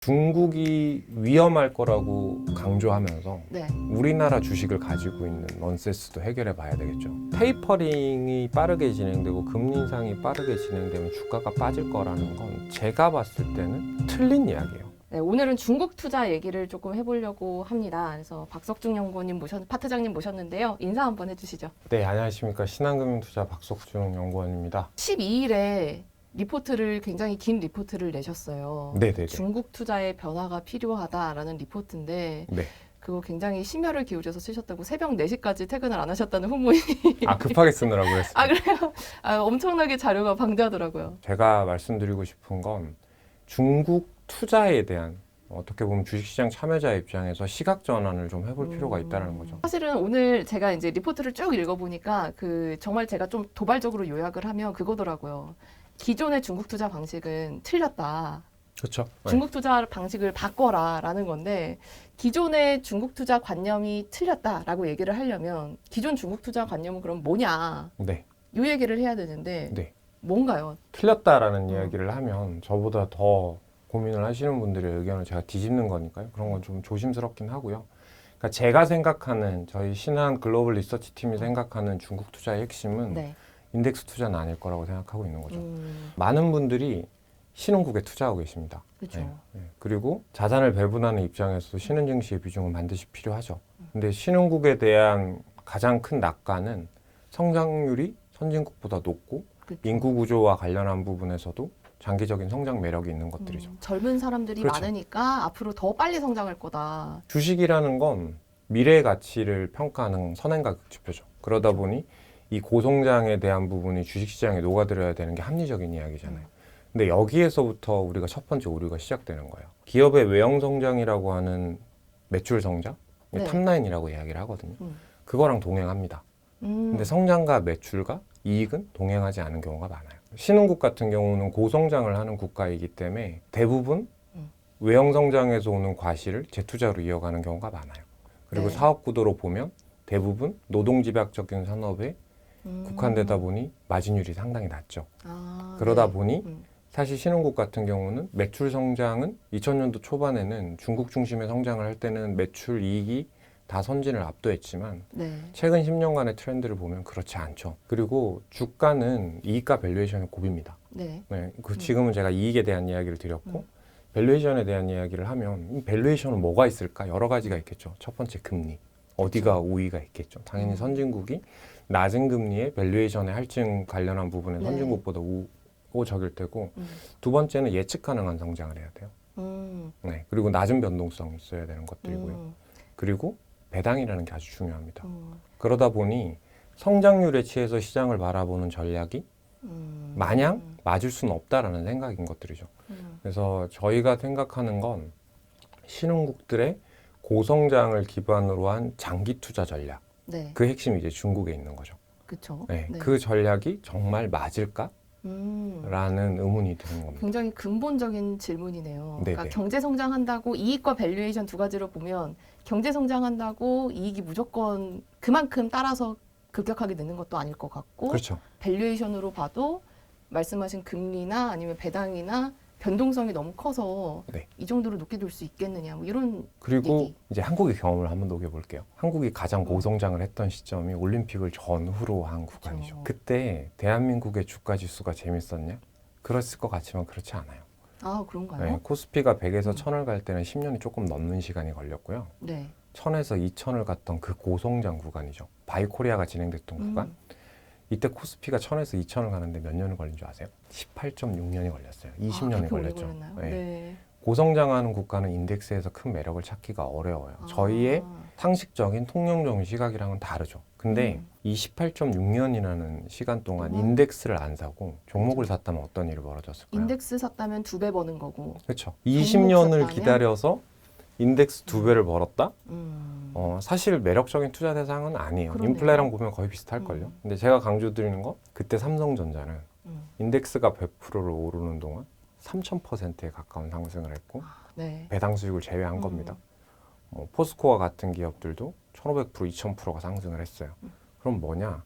중국이 위험할 거라고 강조하면서 네. 우리나라 주식을 가지고 있는 넌센스도 해결해 봐야 되겠죠. 테이퍼링이 빠르게 진행되고 금리 인상이 빠르게 진행되면 주가가 빠질 거라는 건 제가 봤을 때는 틀린 이야기예요. 네, 오늘은 중국 투자 얘기를 조금 해보려고 합니다. 그래서 박석중 연구원님 파트장님 모셨는데요. 인사 한번 해주시죠. 네, 안녕하십니까. 신한금융투자 박석중 연구원입니다. 12일에 리포트를 굉장히 긴 리포트를 내셨어요. 네네네. 중국 투자의 변화가 필요하다라는 리포트인데 네. 그거 굉장히 심혈을 기울여서 쓰셨다고 새벽 4시까지 퇴근을 안 하셨다는 후문이 급하게 쓰느라고 그랬습니다. 그래요? 엄청나게 자료가 방대하더라고요. 제가 말씀드리고 싶은 건 중국 투자에 대한 어떻게 보면 주식시장 참여자 입장에서 시각 전환을 좀 해볼 필요가 있다는 거죠. 사실은 오늘 제가 이제 리포트를 쭉 읽어보니까 정말 제가 좀 도발적으로 요약을 하면 그거더라고요. 기존의 중국 투자 방식은 틀렸다. 그렇죠. 중국 투자 방식을 바꿔라라는 건데 기존의 중국 투자 관념이 틀렸다라고 얘기를 하려면 기존 중국 투자 관념은 그럼 뭐냐? 네. 이 얘기를 해야 되는데 네. 뭔가요? 틀렸다라는 이야기를 하면 저보다 더 고민을 하시는 분들의 의견을 제가 뒤집는 거니까요. 그런 건 좀 조심스럽긴 하고요. 그러니까 제가 생각하는 저희 신한 글로벌 리서치 팀이 생각하는 중국 투자의 핵심은 네. 인덱스 투자는 아닐 거라고 생각하고 있는 거죠. 많은 분들이 신흥국에 투자하고 계십니다. 그렇죠. 네. 그리고 자산을 배분하는 입장에서도 신흥 증시의 비중은 반드시 필요하죠. 근데 신흥국에 대한 가장 큰 낙관은 성장률이 선진국보다 높고 그렇죠. 인구 구조와 관련한 부분에서도 장기적인 성장 매력이 있는 것들이죠. 젊은 사람들이 그렇죠. 많으니까 앞으로 더 빨리 성장할 거다. 주식이라는 건 미래의 가치를 평가하는 선행가격 지표죠. 그러다 보니 이 고성장에 대한 부분이 주식시장에 녹아들어야 되는 게 합리적인 이야기잖아요. 근데 여기에서부터 우리가 첫 번째 오류가 시작되는 거예요. 기업의 외형 성장이라고 하는 매출 성장, 네. 탑라인이라고 이야기를 하거든요. 음. 그거랑 동행합니다. 근데 성장과 매출과 이익은 동행하지 않은 경우가 많아요. 신흥국 같은 경우는 고성장을 하는 국가이기 때문에 대부분 외형 성장에서 오는 과실을 재투자로 이어가는 경우가 많아요. 그리고 네. 사업 구도로 보면 대부분 노동집약적인 산업에 국한되다 보니 마진율이 상당히 낮죠. 그러다 네. 보니 사실 신흥국 같은 경우는 매출 성장은 2000년도 초반에는 중국 중심의 성장을 할 때는 매출 이익이 다 선진을 압도했지만 네. 최근 10년간의 트렌드를 보면 그렇지 않죠. 그리고 주가는 이익과 밸류에이션의 곱입니다. 네. 네, 지금은 제가 이익에 대한 이야기를 드렸고 밸류에이션에 대한 이야기를 하면 이 밸류에이션은 뭐가 있을까? 여러 가지가 있겠죠. 첫 번째 금리. 어디가 우위가 있겠죠. 당연히 선진국이 낮은 금리에 밸류에이션의 할증 관련한 부분에 네. 선진국보다 우호적일 테고 두 번째는 예측 가능한 성장을 해야 돼요. 네, 그리고 낮은 변동성이 있어야 되는 것들이고요. 그리고 배당이라는 게 아주 중요합니다. 그러다 보니 성장률에 취해서 시장을 바라보는 전략이 마냥 맞을 수는 없다라는 생각인 것들이죠. 그래서 저희가 생각하는 건 신흥국들의 고성장을 기반으로 한 장기 투자 전략. 네. 그 핵심이 이제 중국에 있는 거죠. 그렇죠. 네, 그 전략이 정말 맞을까? 라는 의문이 드는 겁니다. 굉장히 근본적인 질문이네요. 그러니까 네네. 경제 성장한다고 이익과 밸류에이션 두 가지로 보면 경제 성장한다고 이익이 무조건 그만큼 따라서 급격하게 느는 것도 아닐 것 같고 그렇죠. 밸류에이션으로 봐도 말씀하신 금리나 아니면 배당이나 변동성이 너무 커서 네. 이 정도로 높게 둘 수 있겠느냐 뭐 이런 그리고 얘기. 이제 한국의 경험을 한번 녹여볼게요. 한국이 가장 고성장을 했던 시점이 올림픽을 전후로 한 구간이죠. 그때 대한민국의 주가 지수가 재밌었냐? 그랬을 것 같지만 그렇지 않아요. 아 그런가요? 네, 코스피가 100에서 1000을 갈 때는 10년이 조금 넘는 시간이 걸렸고요. 네. 1000에서 2000을 갔던 그 고성장 구간이죠. 바이코리아가 진행됐던 구간. 이때 코스피가 1000에서 2000을 가는데 몇 년을 걸린 줄 아세요? 18.6년이 걸렸어요. 20년이 그렇게 오래 걸렸죠. 걸렸나요? 네. 네. 고성장하는 국가는 인덱스에서 큰 매력을 찾기가 어려워요. 저희의 상식적인 통념적인 시각이랑은 다르죠. 근데 이 18.6년이라는 시간 동안 인덱스를 안 사고 종목을 샀다면 어떤 일이 벌어졌을까요? 인덱스 샀다면 2배 버는 거고. 그렇죠. 20년을 샀다면? 기다려서 인덱스 2배를 벌었다? 음. 사실 매력적인 투자 대상은 아니에요. 그러네요. 인플레랑 보면 거의 비슷할걸요. 근데 제가 강조드리는 건 그때 삼성전자는 인덱스가 100%를 오르는 동안 3000%에 가까운 상승을 했고 네. 배당 수익을 제외한 겁니다. 포스코와 같은 기업들도 1500%, 2000%가 상승을 했어요. 그럼 뭐냐?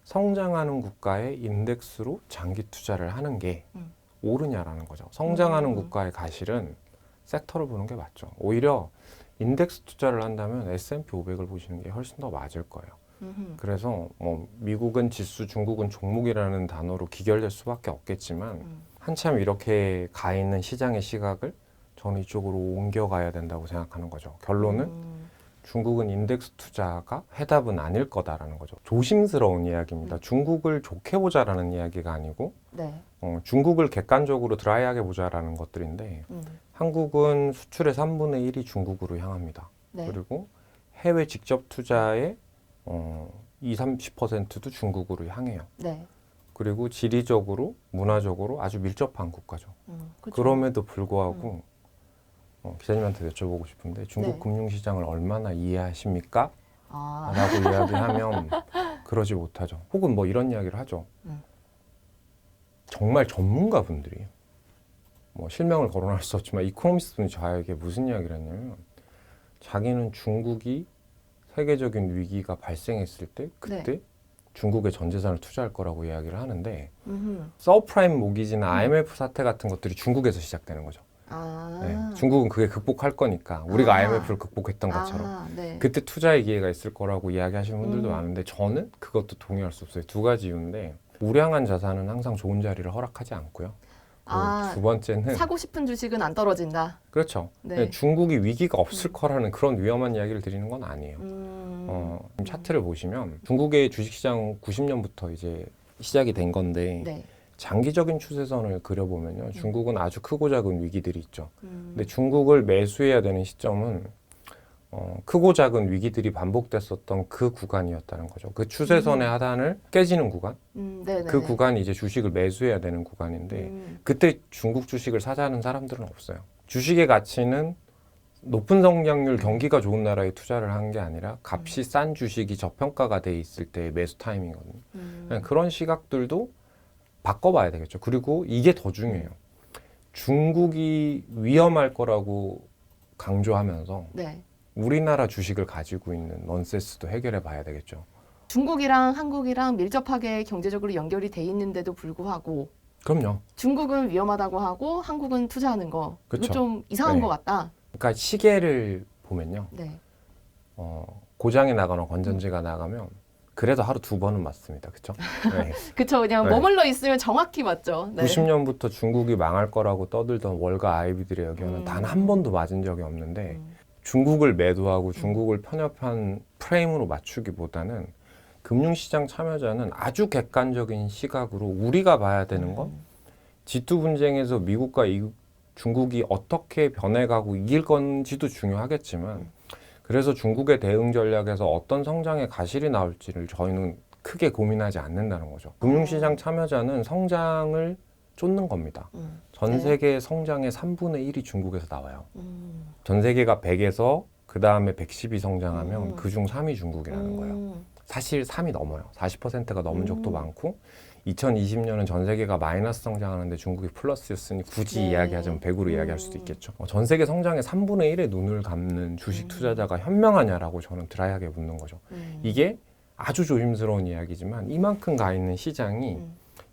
성장하는 국가의 인덱스로 장기 투자를 하는 게 옳으냐라는 거죠. 성장하는 국가의 가실은 섹터를 보는 게 맞죠. 오히려 인덱스 투자를 한다면 S&P 500을 보시는 게 훨씬 더 맞을 거예요. 그래서 뭐 미국은 지수, 중국은 종목이라는 단어로 기결될 수밖에 없겠지만 한참 이렇게 가 있는 시장의 시각을 저는 이쪽으로 옮겨가야 된다고 생각하는 거죠. 결론은 중국은 인덱스 투자가 해답은 아닐 거다라는 거죠. 조심스러운 이야기입니다. 중국을 좋게 보자라는 이야기가 아니고 네. 중국을 객관적으로 드라이하게 보자라는 것들인데 한국은 수출의 3분의 1이 중국으로 향합니다. 네. 그리고 해외 직접 투자의 20-30%도 중국으로 향해요. 네. 그리고 지리적으로, 문화적으로 아주 밀접한 국가죠. 그렇죠. 그럼에도 불구하고 기자님한테 여쭤보고 싶은데 중국 네. 금융시장을 얼마나 이해하십니까? 아. 라고 이야기하면 그러지 못하죠. 혹은 뭐 이런 이야기를 하죠. 정말 전문가분들이 뭐 실명을 거론할 수 없지만 이코노미스트 분이 저에게 무슨 이야기를 했냐면 자기는 중국이 세계적인 위기가 발생했을 때 그때 네. 중국에 전 재산을 투자할 거라고 이야기를 하는데 서프라임 모기지나 IMF 사태 같은 것들이 중국에서 시작되는 거죠. 아. 네, 중국은 그게 극복할 거니까 우리가 아. IMF를 극복했던 것처럼 아, 네. 그때 투자의 기회가 있을 거라고 이야기하시는 분들도 많은데 저는 그것도 동의할 수 없어요. 두 가지 이유인데 우량한 자산은 항상 좋은 자리를 허락하지 않고요. 아, 두 번째는 사고 싶은 주식은 안 떨어진다. 그렇죠. 네. 중국이 위기가 없을 거라는 그런 위험한 이야기를 드리는 건 아니에요. 차트를 보시면 중국의 주식시장 90년부터 이제 시작이 된 건데 네. 장기적인 추세선을 그려보면요. 중국은 아주 크고 작은 위기들이 있죠. 근데 중국을 매수해야 되는 시점은 크고 작은 위기들이 반복됐었던 그 구간이었다는 거죠. 그 추세선의 하단을 깨지는 구간, 그 구간이 이제 주식을 매수해야 되는 구간인데 그때 중국 주식을 사자는 사람들은 없어요. 주식의 가치는 높은 성장률 경기가 좋은 나라에 투자를 한 게 아니라 값이 싼 주식이 저평가가 돼 있을 때 매수 타이밍이거든요. 그런 시각들도 바꿔봐야 되겠죠. 그리고 이게 더 중요해요. 중국이 위험할 거라고 강조하면서 네. 우리나라 주식을 가지고 있는 넌센스도 해결해 봐야 되겠죠. 중국이랑 한국이랑 밀접하게 경제적으로 연결이 돼 있는데도 불구하고 그럼요. 중국은 위험하다고 하고 한국은 투자하는 거 이거 그쵸. 좀 이상한 네. 것 같다. 그러니까 시계를 보면요. 네. 고장이 나거나 건전지가 나가면 그래도 하루 2번은 맞습니다. 그렇죠? 네. 그쵸. 그냥 네. 머물러 있으면 정확히 맞죠. 네. 90년부터 중국이 망할 거라고 떠들던 월가 아이비들의 의견은 단 한 번도 맞은 적이 없는데 중국을 매도하고 중국을 편협한 프레임으로 맞추기보다는 금융시장 참여자는 아주 객관적인 시각으로 우리가 봐야 되는 건 G2 분쟁에서 미국과 중국이 어떻게 변해가고 이길 건지도 중요하겠지만 그래서 중국의 대응 전략에서 어떤 성장의 가실이 나올지를 저희는 크게 고민하지 않는다는 거죠. 금융시장 참여자는 성장을 쫓는 겁니다. 전 네. 세계 성장의 3분의 1이 중국에서 나와요. 전 세계가 100에서 그 다음에 110이 성장하면 그중 3이 중국이라는 거예요. 사실 3이 넘어요. 40%가 넘은 적도 많고 2020년은 전 세계가 마이너스 성장하는데 중국이 플러스였으니 굳이 네. 이야기하자면 100으로 이야기할 수도 있겠죠. 전 세계 성장의 3분의 1에 눈을 감는 주식 투자자가 현명하냐라고 저는 드라이하게 묻는 거죠. 이게 아주 조심스러운 이야기지만 이만큼 가 있는 시장이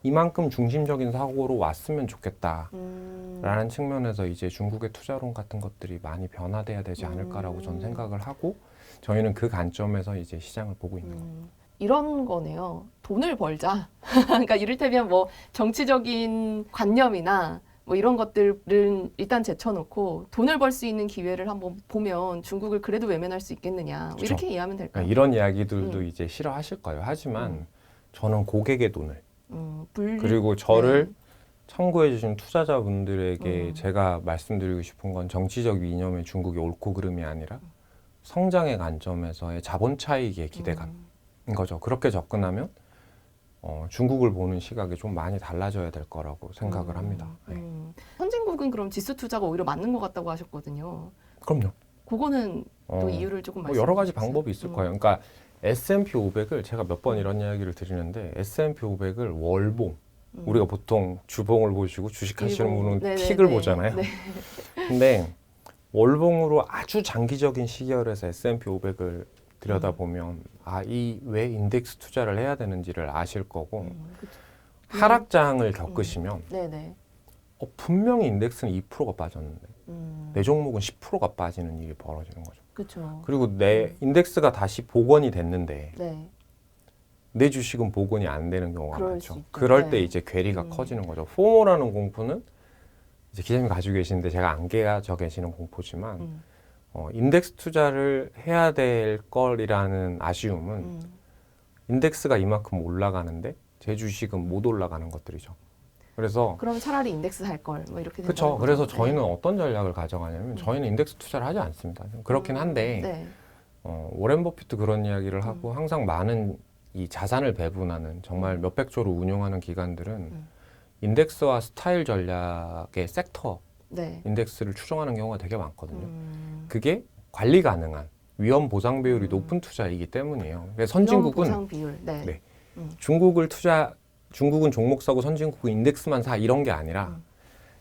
이만큼 중심적인 사고로 왔으면 좋겠다라는 측면에서 이제 중국의 투자론 같은 것들이 많이 변화돼야 되지 않을까라고 저는 생각을 하고 저희는 그 관점에서 이제 시장을 보고 있는 겁니다. 이런 거네요. 돈을 벌자. 그러니까 이를테면 뭐 정치적인 관념이나 뭐 이런 것들은 일단 제쳐놓고 돈을 벌 수 있는 기회를 한번 보면 중국을 그래도 외면할 수 있겠느냐. 뭐 그쵸. 이렇게 이해하면 될까요? 이런 이야기들도 이제 싫어하실 거예요. 하지만 저는 고객의 돈을 그리고 저를 참고해 주신 투자자분들에게 제가 말씀드리고 싶은 건 정치적 이념의 중국의 옳고 그름이 아니라 성장의 관점에서의 자본 차익의 기대감인 거죠. 그렇게 접근하면 중국을 보는 시각이 좀 많이 달라져야 될 거라고 생각을 합니다. 네. 선진국은 그럼 지수 투자가 오히려 맞는 것 같다고 하셨거든요. 그럼요. 그거는 또 이유를 조금 뭐 여러 가지 말씀해 주시겠어요? 방법이 있을 거예요. 그러니까 S&P 500을 제가 몇 번 이런 이야기를 드리는데 S&P 500을 월봉 우리가 보통 주봉을 보시고 주식하시는 일봉. 분은 네네네. 틱을 보잖아요. 네. 근데 월봉으로 아주 장기적인 시결에서 S&P 500을 들여다보면 이 왜 인덱스 투자를 해야 되는지를 아실 거고 그쵸. 하락장을 겪으시면 네네. 분명히 인덱스는 2%가 빠졌는데 내 종목은 10%가 빠지는 일이 벌어지는 거죠. 그렇죠. 그리고 내 인덱스가 다시 복원이 됐는데 네. 내 주식은 복원이 안 되는 경우가 그럴 수 많죠. 있죠. 그럴 때 네. 이제 괴리가 커지는 거죠. 포모라는 공포는 이제 기자님 가지고 계시는데 제가 안 가져 계시는 공포지만 인덱스 투자를 해야 될 걸이라는 아쉬움은 인덱스가 이만큼 올라가는데 제 주식은 못 올라가는 것들이죠. 그래서 그럼 차라리 인덱스 살 걸 뭐 이렇게 된다는 그렇죠. 거죠. 그래서 저희는 네. 어떤 전략을 가져가냐면 저희는 인덱스 투자를 하지 않습니다. 그렇긴 한데 네. 워렌 버핏도 그런 이야기를 하고 항상 많은 이 자산을 배분하는 정말 몇백 조를 운용하는 기관들은 인덱스와 스타일 전략의 섹터 네. 인덱스를 추종하는 경우가 되게 많거든요. 그게 관리 가능한 위험 보상 비율이 높은 투자이기 때문이에요. 그래서 선진국은 보상 비율. 네. 네. 중국은 종목 사고 선진국은 인덱스만 사 이런 게 아니라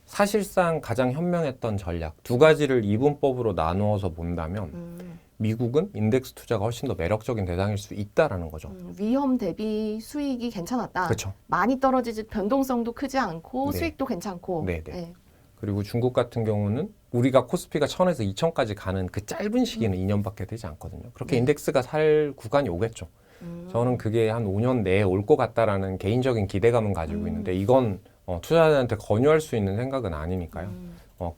사실상 가장 현명했던 전략 두 가지를 이분법으로 나누어서 본다면 미국은 인덱스 투자가 훨씬 더 매력적인 대상일 수 있다라는 거죠. 위험 대비 수익이 괜찮았다. 그렇죠. 많이 떨어지지 변동성도 크지 않고 네. 수익도 괜찮고. 네네. 네. 그리고 중국 같은 경우는 우리가 코스피가 1000에서 2000까지 가는 그 짧은 시기는 2년밖에 되지 않거든요. 그렇게 네. 인덱스가 살 구간이 오겠죠. 저는 그게 한 5년 내에 올 것 같다라는 개인적인 기대감은 가지고 있는데 이건 투자자한테 권유할 수 있는 생각은 아니니까요.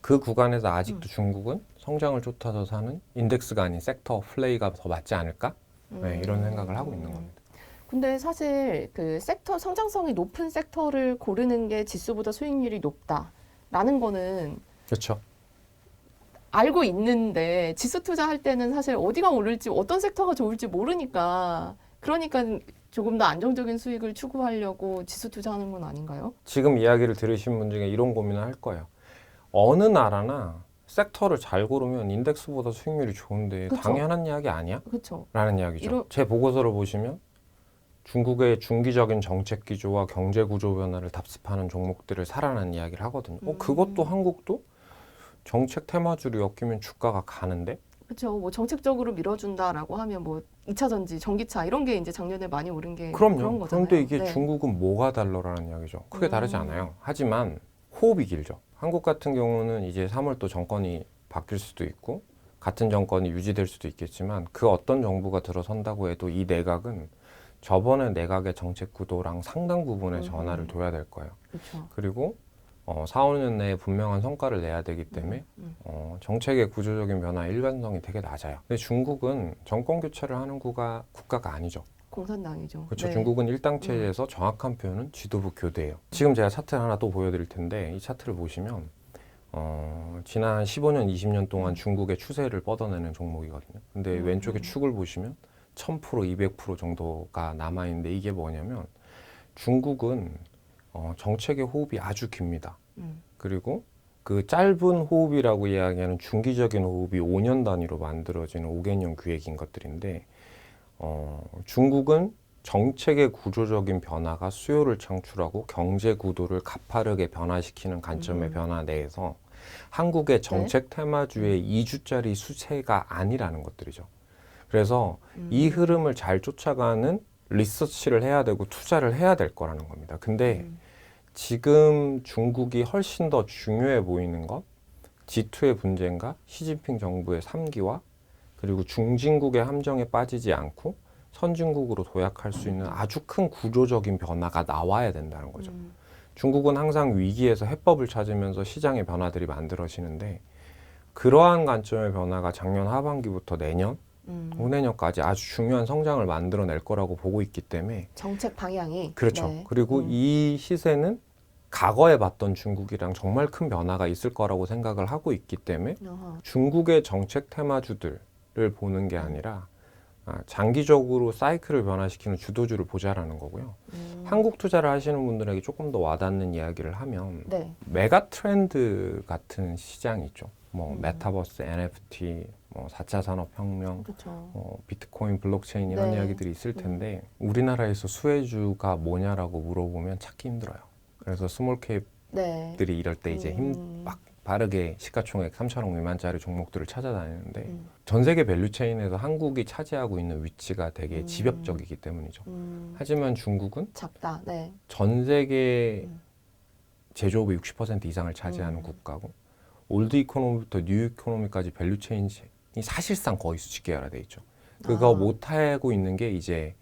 그 구간에서 아직도 중국은 성장을 쫓아서 사는 인덱스가 아닌 섹터 플레이가 더 맞지 않을까? 네, 이런 생각을 하고 있는 겁니다. 근데 사실 그 섹터 성장성이 높은 섹터를 고르는 게 지수보다 수익률이 높다라는 거는 그렇죠. 알고 있는데 지수 투자할 때는 사실 어디가 오를지 어떤 섹터가 좋을지 모르니까 그러니까 조금 더 안정적인 수익을 추구하려고 지수 투자하는 건 아닌가요? 지금 이야기를 들으신 분 중에 이런 고민을 할 거예요. 어느 나라나 섹터를 잘 고르면 인덱스보다 수익률이 좋은데 그쵸. 당연한 이야기 아니야? 그렇죠. 라는 이야기죠. 제 보고서를 보시면 중국의 중기적인 정책 기조와 경제 구조 변화를 답습하는 종목들을 사라는 이야기를 하거든요. 그것도 한국도 정책 테마주로 엮이면 주가가 가는데? 그렇죠. 뭐 정책적으로 밀어준다라고 하면 뭐 2차 전지, 전기차 이런 게 이제 작년에 많이 오른 게 그럼요. 그런 거잖아요. 그런데 이게 네. 중국은 뭐가 달러라는 이야기죠. 크게 다르지 않아요. 하지만 호흡이 길죠. 한국 같은 경우는 이제 3월 또 정권이 바뀔 수도 있고 같은 정권이 유지될 수도 있겠지만 그 어떤 정부가 들어선다고 해도 이 내각은 저번에 내각의 정책 구도랑 상당 부분의 전환을 둬야 될 거예요. 그렇죠. 그리고 4, 5년 내에 분명한 성과를 내야 되기 때문에 정책의 구조적인 변화 일관성이 되게 낮아요. 근데 중국은 정권 교체를 하는 국가가 아니죠. 공산당이죠. 그렇죠. 네. 중국은 일당 체제에서 정확한 표현은 지도부 교대예요. 지금 제가 차트를 하나 또 보여드릴 텐데 이 차트를 보시면 지난 15년, 20년 동안 중국의 추세를 뻗어내는 종목이거든요. 근데 왼쪽에 축을 보시면 1000%, 200% 정도가 남아있는데 이게 뭐냐면 중국은 정책의 호흡이 아주 깁니다. 그리고 그 짧은 호흡이라고 이야기하는 중기적인 호흡이 5년 단위로 만들어지는 5개년 기획인 것들인데 중국은 정책의 구조적인 변화가 수요를 창출하고 경제 구도를 가파르게 변화시키는 관점의 변화 내에서 한국의 정책 테마주의 2주짜리 수세가 아니라는 것들이죠. 그래서 이 흐름을 잘 쫓아가는 리서치를 해야 되고 투자를 해야 될 거라는 겁니다. 근데 지금 중국이 훨씬 더 중요해 보이는 건 G2의 분쟁과 시진핑 정부의 3기와 그리고 중진국의 함정에 빠지지 않고 선진국으로 도약할 수 있는 아주 큰 구조적인 변화가 나와야 된다는 거죠. 중국은 항상 위기에서 해법을 찾으면서 시장의 변화들이 만들어지는데 그러한 관점의 변화가 작년 하반기부터 내년, 후내년까지 아주 중요한 성장을 만들어낼 거라고 보고 있기 때문에 정책 방향이 그렇죠. 네. 그리고 이 시세는 과거에 봤던 중국이랑 정말 큰 변화가 있을 거라고 생각을 하고 있기 때문에 어허. 중국의 정책 테마주들을 보는 게 아니라 장기적으로 사이클을 변화시키는 주도주를 보자라는 거고요. 한국 투자를 하시는 분들에게 조금 더 와닿는 이야기를 하면 네. 메가 트렌드 같은 시장이 있죠. 뭐 메타버스, NFT, 뭐 4차 산업혁명, 그렇죠. 비트코인, 블록체인 이런 네. 이야기들이 있을 텐데 우리나라에서 수혜주가 뭐냐라고 물어보면 찾기 힘들어요. 그래서 스몰캡들이 네. 이럴 때 이제 막 빠르게 시가총액 3천억 미만짜리 종목들을 찾아다니는데 전 세계 밸류체인에서 한국이 차지하고 있는 위치가 되게 집약적이기 때문이죠. 하지만 중국은 작다. 네. 전 세계 제조업의 60% 이상을 차지하는 국가고 올드 이코노미부터 뉴 이코노미까지 밸류 체인이 사실상 거의 수직 계열화돼 있죠. 그거 못하고 있는 게 이제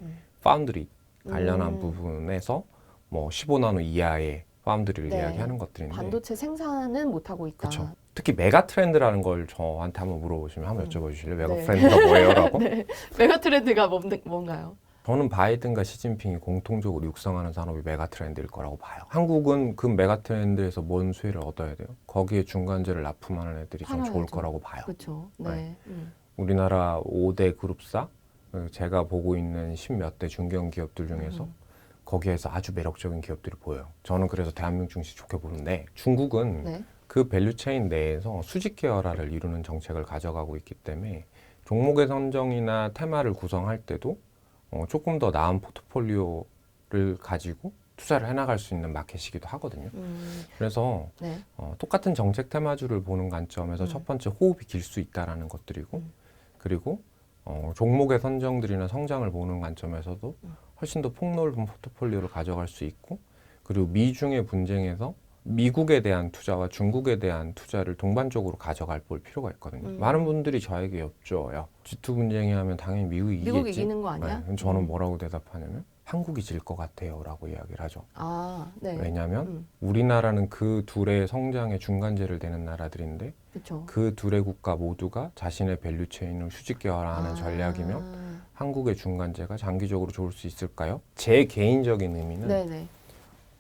파운드리 관련한 부분에서 뭐 15나노 이하의 파운드리를 네. 이야기하는 것들인데 반도체 생산은 못하고 있다. 그렇죠. 특히 메가 트렌드라는 걸 저한테 한번 물어보시면 한번 여쭤봐 주실래요? 메가 네. 트렌드가 뭐예요?라고? 네. 메가 트렌드가 뭔가요? 저는 바이든과 시진핑이 공통적으로 육성하는 산업이 메가 트렌드일 거라고 봐요. 한국은 그 메가 트렌드에서 뭔 수혜를 얻어야 돼요? 거기에 중간재를 납품하는 애들이 좀 좋을 팔아야죠. 거라고 봐요. 그렇죠. 네. 우리나라 5대 그룹사, 제가 보고 있는 10몇 대 중견 기업들 중에서 거기에서 아주 매력적인 기업들이 보여요. 저는 그래서 대한민국 증시 좋게 보는데 중국은 네. 그 밸류체인 내에서 수직 계열화를 이루는 정책을 가져가고 있기 때문에 종목의 선정이나 테마를 구성할 때도 조금 더 나은 포트폴리오를 가지고 투자를 해나갈 수 있는 마켓이기도 하거든요. 그래서 네. 똑같은 정책 테마주를 보는 관점에서 첫 번째 호흡이 길 수 있다라는 것들이고 그리고 종목의 선정들이나 성장을 보는 관점에서도 훨씬 더 폭넓은 포트폴리오를 가져갈 수 있고 그리고 미중의 분쟁에서 미국에 대한 투자와 중국에 대한 투자를 동반적으로 가져갈 볼 필요가 있거든요. 많은 분들이 저에게 여쭤요. G2 분쟁이 하면 당연히 미국이 이기겠지. 미국 이기는 거 아니야? 네, 저는 뭐라고 대답하냐면 한국이 질 것 같아요 라고 이야기를 하죠. 아, 네. 왜냐하면 우리나라는 그 둘의 성장의 중간재를 대는 나라들인데 그렇죠. 그 둘의 국가 모두가 자신의 밸류체인을 수직 계열화하는 전략이면 한국의 중간재가 장기적으로 좋을 수 있을까요? 제 개인적인 의미는 네네.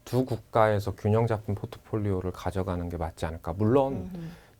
두 국가에서 균형 잡힌 포트폴리오를 가져가는 게 맞지 않을까. 물론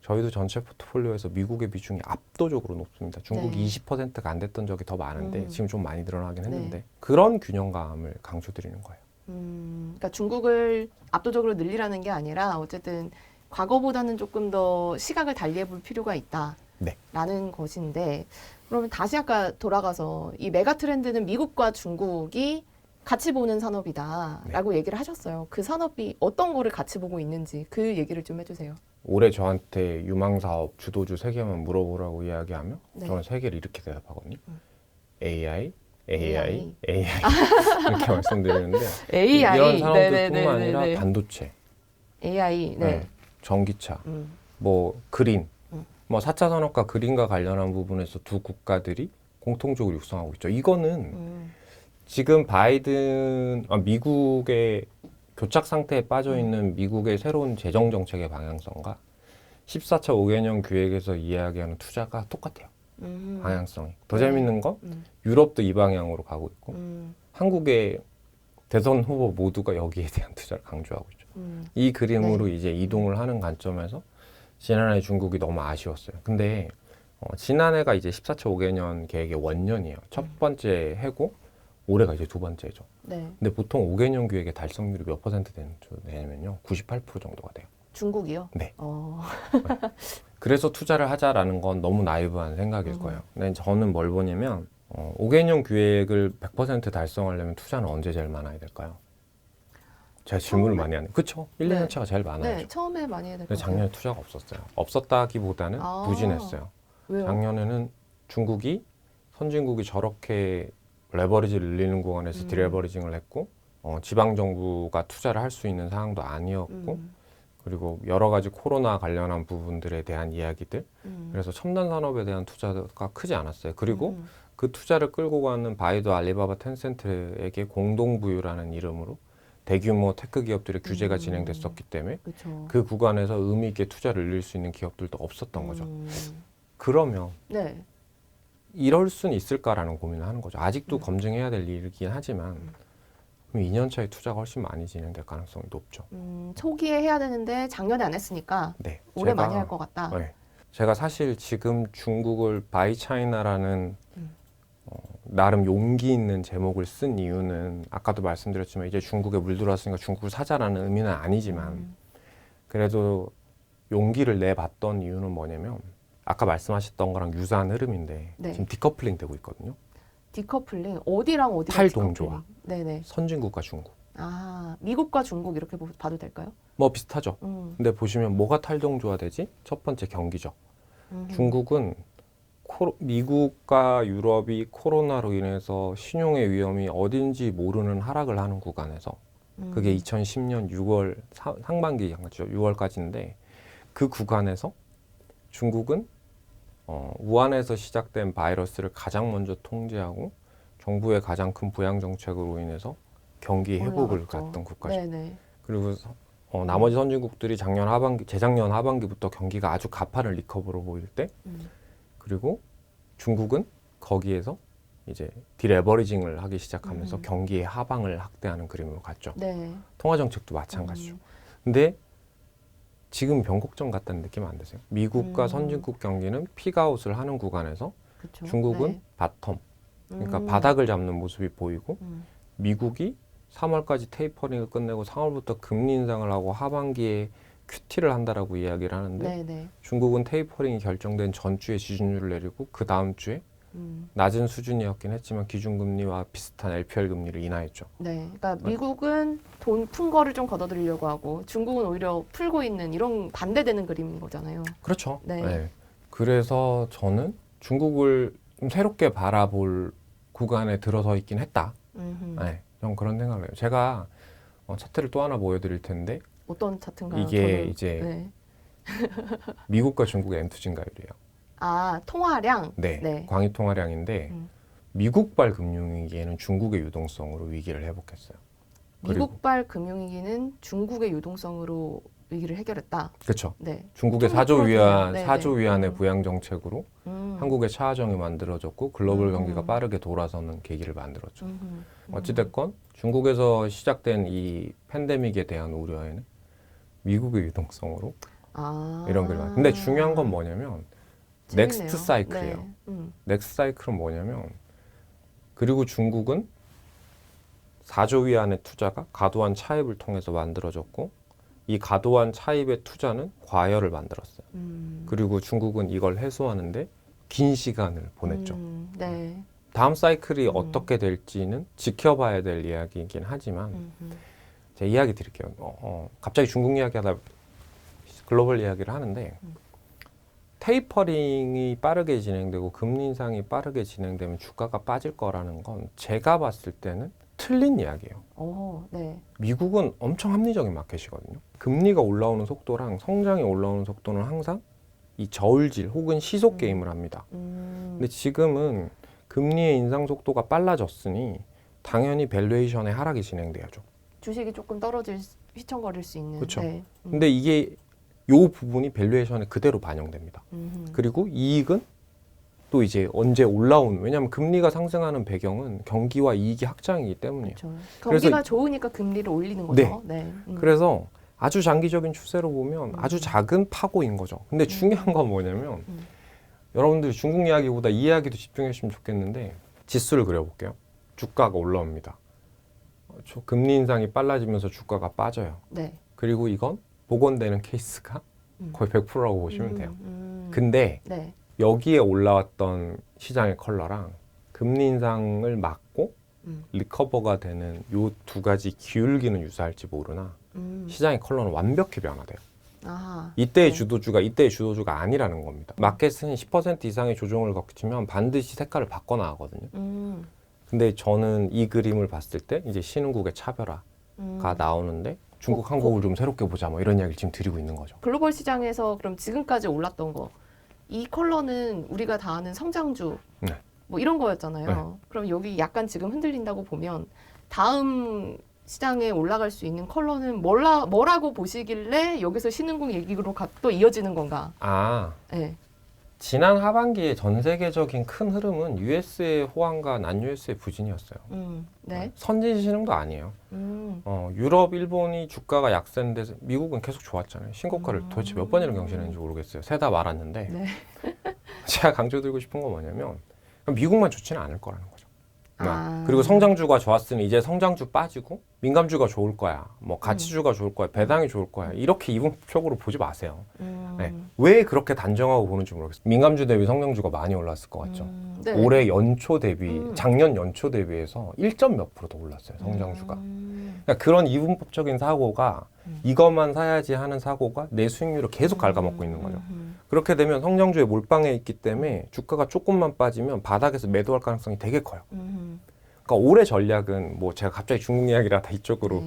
저희도 전체 포트폴리오에서 미국의 비중이 압도적으로 높습니다. 중국이 네. 20%가 안 됐던 적이 더 많은데 지금 좀 많이 늘어나긴 했는데 네. 그런 균형감을 강조드리는 거예요. 그러니까 중국을 압도적으로 늘리라는 게 아니라 어쨌든 과거보다는 조금 더 시각을 달리해 볼 필요가 있다. 네. 라는 것인데 그러면 다시 아까 돌아가서 이 메가 트렌드는 미국과 중국이 같이 보는 산업이다라고 얘기를 하셨어요. 그 산업이 어떤 거를 같이 보고 있는지 그 얘기를 좀 해주세요. 올해 저한테 유망사업 주도주 3개만 물어보라고 이야기하면 네. 저는 3개를 이렇게 대답하거든요. AI, AI. 이렇게 말씀드리는데 AI 이런 산업들뿐만 네네네네네. 아니라 반도체, AI 네. 전기차, 뭐 그린, 뭐 4차 산업과 그린과 관련한 부분에서 두 국가들이 공통적으로 육성하고 있죠. 이거는 지금 미국의 교착 상태에 빠져 있는 미국의 새로운 재정 정책의 방향성과 14차 5개년 기획에서 이야기하는 투자가 똑같아요. 방향성이. 더 재밌는 건 유럽도 이 방향으로 가고 있고 한국의 대선 후보 모두가 여기에 대한 투자를 강조하고 있죠. 이 그림으로 이제 이동을 하는 관점에서 지난해 중국이 너무 아쉬웠어요. 근데 지난해가 이제 14차 5개년 계획의 원년이에요. 첫 번째 해고 올해가 이제 두 번째죠. 네. 근데 보통 5개년 계획의 달성률이 몇 % 되냐면요. 98% 정도가 돼요. 중국이요? 네. 그래서 투자를 하자라는 건 너무 나이브한 생각일 거예요. 근데 저는 뭘 보냐면 5개년 계획을 100% 달성하려면 투자는 언제 제일 많아야 될까요? 제가 질문을 많이 하네요. 그렇죠. 1, 2년 차가 제일 많아야죠. 네, 처음에 많이 해야 될 것 근데 같아요. 작년에 투자가 없었어요. 없었다기보다는 부진했어요. 왜요? 작년에는 중국이 선진국이 저렇게 레버리지를 늘리는 구간에서 디레버리징을 했고 지방 정부가 투자를 할 수 있는 상황도 아니었고 그리고 여러 가지 코로나 관련한 부분들에 대한 이야기들 그래서 첨단 산업에 대한 투자가 크지 않았어요. 그리고 그 투자를 끌고 가는 바이두, 알리바바, 텐센트에게 공동부유라는 이름으로 대규모 테크 기업들의 규제가 진행됐었기 때문에 그쵸. 그 구간에서 의미 있게 투자를 늘릴 수 있는 기업들도 없었던 거죠. 그러면 네. 이럴 수는 있을까라는 고민을 하는 거죠. 아직도 검증해야 될 일이긴 하지만 그럼 2년 차에 투자가 훨씬 많이 진행될 가능성이 높죠. 초기에 해야 되는데 작년에 안 했으니까 네, 올해 많이 할 것 같다. 네, 제가 사실 지금 중국을 바이 차이나라는 나름 용기 있는 제목을 쓴 이유는 아까도 말씀드렸지만 이제 중국에 물들어왔으니까 중국을 사자라는 의미는 아니지만 그래도 용기를 내봤던 이유는 뭐냐면 아까 말씀하셨던 거랑 유사한 흐름인데 네. 지금 디커플링 되고 있거든요. 디커플링 어디랑 어디가 탈동조화. 네네. 선진국과 중국. 아 미국과 중국 이렇게 봐도 될까요? 뭐 비슷하죠. 근데 보시면 뭐가 탈동조화되지? 첫 번째 경기죠. 중국은 미국과 유럽이 코로나로 인해서 신용의 위험이 어딘지 모르는 하락을 하는 구간에서 그게 2010년 6월 상반기 6월까지인데 그 구간에서 중국은 우한에서 시작된 바이러스를 가장 먼저 통제하고 정부의 가장 큰 부양 정책으로 인해서 경기 회복을 올라갔죠. 갔던 국가죠. 네네. 그리고 나머지 선진국들이 재작년 하반기부터 경기가 아주 가파른 리커버로 보일 때, 그리고 중국은 거기에서 이제 디레버리징을 하기 시작하면서 경기의 하방을 확대하는 그림으로 갔죠. 네. 통화 정책도 마찬가지죠. 근데 지금 변곡점 같다는 느낌 안 드세요? 미국과 선진국 경기는 픽아웃을 하는 구간에서 그쵸. 중국은 네. 바텀, 그러니까 바닥을 잡는 모습이 보이고, 미국이 3월까지 테이퍼링을 끝내고 3월부터 금리 인상을 하고 하반기에 QT를 한다라고 이야기를 하는데, 네네. 중국은 테이퍼링이 결정된 전주에 지준율을 내리고 그 다음 주에 낮은 수준이었긴 했지만 기준금리와 비슷한 LPR 금리를 인하했죠. 네. 그러니까 미국은 돈 푼 거를 좀 걷어들이려고 하고 중국은 오히려 풀고 있는 이런 반대되는 그림인 거잖아요. 그렇죠. 네. 그래서 저는 중국을 좀 새롭게 바라볼 구간에 들어서 있긴 했다. 좀 그런 생각을 해요. 제가 차트를 또 하나 보여드릴 텐데, 어떤 차트인가요? 이게 저는- 이제 네. 미국과 중국의 M2 증가율이에요. 아, 통화량? 네, 네. 광의 통화량인데 미국발 금융위기에는 중국의 유동성으로 위기를 회복했어요. 미국발 금융위기는 중국의 유동성으로 위기를 해결했다. 그렇죠. 네. 중국의 좀 4조 풀어주세요. 위안, 네, 4조 네. 위안의 부양 정책으로 한국의 차화정이 만들어졌고 글로벌 경기가 빠르게 돌아서는 계기를 만들었죠. 어찌됐건 중국에서 시작된 이 팬데믹에 대한 우려에는 미국의 유동성으로 이런 그림. 근데 중요한 건 뭐냐면 재밌네요. 넥스트 사이클이에요. 네. 넥스트 사이클은 뭐냐면, 그리고 중국은 4조 위안의 투자가 과도한 차입을 통해서 만들어졌고, 이 과도한 차입의 투자는 과열을 만들었어요. 그리고 중국은 이걸 해소하는데 긴 시간을 보냈죠. 네. 다음 사이클이 어떻게 될지는 지켜봐야 될 이야기이긴 하지만 제가 이야기 드릴게요. 갑자기 중국 이야기하다 글로벌 이야기를 하는데, 테이퍼링이 빠르게 진행되고 금리 인상이 빠르게 진행되면 주가가 빠질 거라는 건 제가 봤을 때는 틀린 이야기예요. 네. 미국은 엄청 합리적인 마켓이거든요. 금리가 올라오는 속도랑 성장이 올라오는 속도는 항상 이 저울질 혹은 시속 게임을 합니다. 근데 지금은 금리의 인상 속도가 빨라졌으니 당연히 밸류에이션의 하락이 진행돼야죠. 주식이 조금 휘청거릴 수 있는. 그렇죠. 네. 근데 이게 요 부분이 밸류에이션에 그대로 반영됩니다. 그리고 이익은 또 이제 언제 올라오는, 왜냐하면 금리가 상승하는 배경은 경기와 이익이 확장이기 때문이에요. 그렇죠. 그래서 경기가 좋으니까 금리를 올리는 거죠. 네. 그래서 아주 장기적인 추세로 보면 아주 작은 파고인 거죠. 근데 중요한 건 뭐냐면 여러분들이 중국 이야기보다 이 이야기도 집중했으면 좋겠는데, 지수를 그려볼게요. 주가가 올라옵니다. 금리 인상이 빨라지면서 주가가 빠져요. 네. 그리고 이건 복원되는 케이스가 거의 100%라고 보시면 돼요. 근데 네. 여기에 올라왔던 시장의 컬러랑 금리 인상을 막고 리커버가 되는 요 두 가지 기울기는 유사할지 모르나 시장의 컬러는 완벽히 변화돼요. 아하. 이때의 네. 주도주가 이때의 주도주가 아니라는 겁니다. 마켓은 10% 이상의 조정을 거치면 반드시 색깔을 바꿔나가거든요. 근데 저는 이 그림을 봤을 때 이제 신흥국의 차별화가 나오는데, 중국, 한국을 좀 새롭게 보자, 뭐 이런 이야기를 지금 드리고 있는 거죠. 글로벌 시장에서 그럼 지금까지 올랐던 거, 이 컬러는 우리가 다 아는 성장주, 네. 뭐 이런 거였잖아요. 그럼 여기 약간 지금 흔들린다고 보면 다음 시장에 올라갈 수 있는 컬러는 뭐라고 보시길래 여기서 신흥국 얘기로 또 이어지는 건가? 네. 지난 하반기에 전 세계적인 큰 흐름은 US의 호황과 난 US의 부진이었어요. 네. 선진 신흥도 아니에요. 유럽, 일본이 주가가 약세인데 미국은 계속 좋았잖아요. 신고가를 도대체 몇 번이나 경신했는지 모르겠어요. 세다 말았는데 네. 제가 강조드리고 싶은 건 뭐냐면, 미국만 좋지는 않을 거라는 거죠. 아. 그리고 성장주가 좋았으니 이제 성장주 빠지고 민감주가 좋을 거야, 뭐 가치주가 좋을 거야, 배당이 좋을 거야, 이렇게 이분법적으로 보지 마세요. 네. 왜 그렇게 단정하고 보는지 모르겠어요. 민감주 대비 성장주가 많이 올랐을 것 같죠. 네. 올해 연초 대비, 작년 연초 대비해서 1점 몇 프로 더 올랐어요, 성장주가. 그러니까 그런 이분법적인 사고가 이것만 사야지 하는 사고가 내 수익률을 계속 갉아먹고 있는 거죠. 그렇게 되면 성장주에 몰빵해 있기 때문에 주가가 조금만 빠지면 바닥에서 매도할 가능성이 되게 커요. 그러니까 올해 전략은, 뭐 제가 갑자기 중국 이야기라 다 이쪽으로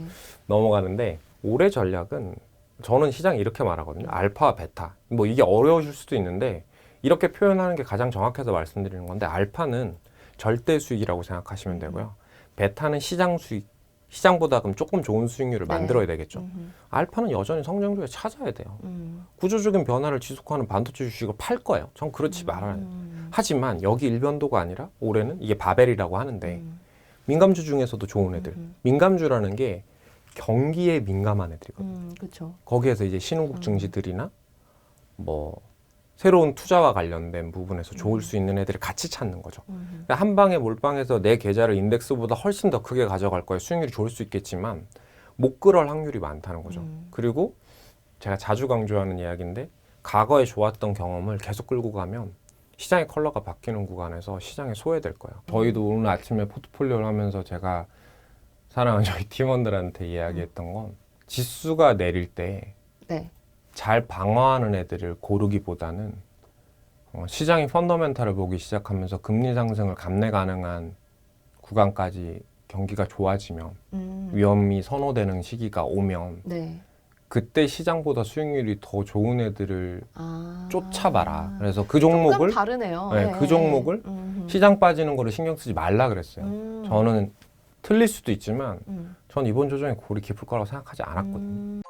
넘어가는데, 올해 전략은 저는 시장이 이렇게 말하거든요. 알파와 베타. 뭐 이게 어려우실 수도 있는데 이렇게 표현하는 게 가장 정확해서 말씀드리는 건데 알파는 절대 수익이라고 생각하시면 되고요. 베타는 시장 수익, 시장보다 그럼 조금 좋은 수익률을 네. 만들어야 되겠죠. 알파는 여전히 성장주에 찾아야 돼요. 구조적인 변화를 지속하는 반도체 주식을 팔 거예요. 전 그렇지 말아요. 하지만 여기 일변도가 아니라 올해는 이게 바벨이라고 하는데 민감주 중에서도 좋은 애들. 민감주라는 게 경기에 민감한 애들이거든요. 그렇죠. 거기에서 이제 신흥국 증시들이나 뭐 새로운 투자와 관련된 부분에서 좋을 수 있는 애들을 같이 찾는 거죠. 그러니까 한 방에 몰빵해서 내 계좌를 인덱스보다 훨씬 더 크게 가져갈 거예요. 수익률이 좋을 수 있겠지만 못 그럴 확률이 많다는 거죠. 그리고 제가 자주 강조하는 이야기인데 과거에 좋았던 경험을 계속 끌고 가면 시장의 컬러가 바뀌는 구간에서 시장에 소외될 거예요. 저희도 오늘 아침에 포트폴리오를 하면서 제가 사랑하는 저희 팀원들한테 이야기했던 건 지수가 내릴 때 네. 잘 방어하는 애들을 고르기보다는 시장이 펀더멘탈을 보기 시작하면서 금리 상승을 감내 가능한 구간까지 경기가 좋아지면 위험이 선호되는 시기가 오면 네. 그때 시장보다 수익률이 더 좋은 애들을 쫓아봐라. 그래서 그 종목을 조금 다르네요. 네, 그 종목을 시장 빠지는 거를 신경 쓰지 말라 그랬어요. 저는 틀릴 수도 있지만 전 이번 조정이 골이 깊을 거라고 생각하지 않았거든요.